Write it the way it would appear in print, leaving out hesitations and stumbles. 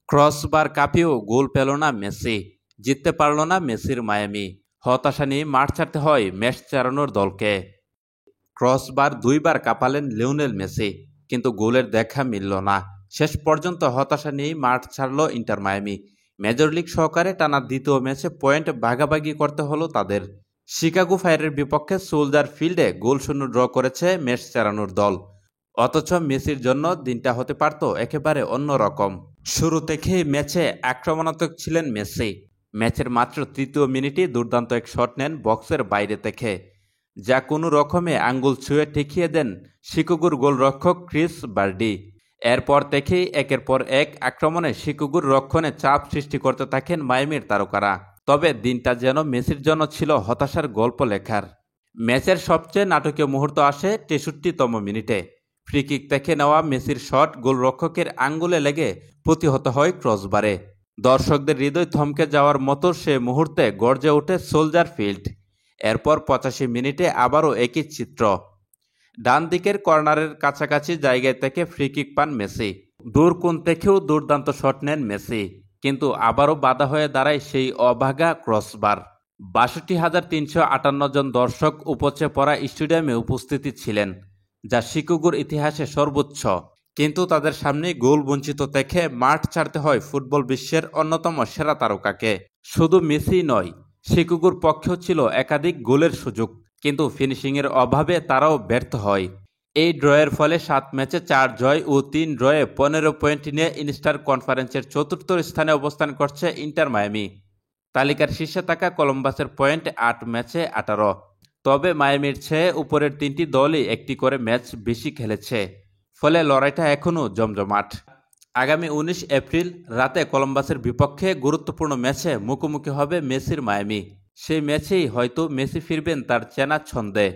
Crossbar কাঁপিয়েও গোল পেল না Messi, জিততে পারল না মেসির মায়ামি। হতাশা নিয়ে মাঠ ছাড়তে হয় ম্যাচ চালানোর দলকে। ক্রসবার দুইবার কাঁপালেন লিওনেল মেসি, কিন্তু গোলের দেখা মিলল না। শেষ পর্যন্ত হতাশা নিয়েই মাঠ ছাড়ল ইন্টার মায়ামি। মেজর লিগ সহকারে টানা দ্বিতীয় ম্যাচে পয়েন্ট ভাগাভাগি করতে হলো তাদের। শিকাগো ফায়ারের বিপক্ষে সোলজার ফিল্ডে গোলশূন্য ড্র করেছে ম্যাচ চালানোর দল। অথচ মেসির জন্য দিনটা হতে পারত একেবারে অন্যরকম। শুরু থেকেই ম্যাচে আক্রমণাত্মক ছিলেন মেসি। ম্যাচের মাত্র তৃতীয় মিনিটেই দুর্দান্ত এক শট নেন বক্সের বাইরে থেকে, যা কোনো রকমে আঙ্গুল ছুঁয়ে ঠেকিয়ে দেন শিকাগোর গোলরক্ষক ক্রিস বার্ডি। এরপর থেকেই একের পর এক আক্রমণে শিকাগোর রক্ষণে চাপ সৃষ্টি করতে থাকেন মায়ামির তারকারা। তবে দিনটা যেন মেসির জন্য ছিল হতাশার গল্প লেখার। ম্যাচের সবচেয়ে নাটকীয় মুহূর্ত আসে 63তম মিনিটে। ফ্রিকিক থেকে নেওয়া মেসির শট গোলরক্ষকের আঙ্গুলে লেগে প্রতিহত হয় ক্রসবারে। দর্শকদের হৃদয় থমকে যাওয়ার মতো সে মুহূর্তে গর্জে ওঠে সোলজার ফিল্ড। এরপর 85 মিনিটে আবারও একই চিত্র। ডান দিকের কর্নারের কাছাকাছি জায়গায় থেকে ফ্রিকিক পান মেসি। দূর কোণ থেকেও দুর্দান্ত শট নেন মেসি, কিন্তু আবারও বাধা হয়ে দাঁড়ায় সেই অভাগা ক্রসবার। 62,358 জন দর্শক উপচে পড়া স্টেডিয়ামে উপস্থিতি ছিলেন, যা শিকাগোর ইতিহাসে সর্বোচ্চ। কিন্তু তাদের সামনে গোল বঞ্চিত দেখে মাঠ ছাড়তে হয় ফুটবল বিশ্বের অন্যতম সেরা তারকাকে। শুধু মেসি নয়, শিকাগোর পক্ষেও ছিল একাধিক গোলের সুযোগ, কিন্তু ফিনিশিংয়ের অভাবে তারাও ব্যর্থ হয়। এই ড্রয়ের ফলে 7 ম্যাচে 4 জয় ও 3 ড্রয়ে 15 পয়েন্ট নিয়ে ইস্টার্ন কনফারেন্সের চতুর্থ স্থানে অবস্থান করছে ইন্টার মায়ামি। তালিকার শীর্ষে থাকা কলম্বাসের পয়েন্ট 8 ম্যাচে 18। তবে মায়ামির চেয়ে উপরের 3টি দলই একটি করে ম্যাচ বেশি খেলেছে, ফলে লড়াইটা এখনও জমজমাট। আগামী 19 এপ্রিল রাতে কলম্বাসের বিপক্ষে গুরুত্বপূর্ণ ম্যাচে মুখোমুখি হবে মেসির মায়ামি। সেই ম্যাচেই হয়তো মেসি ফিরবেন তার চেনা ছন্দে।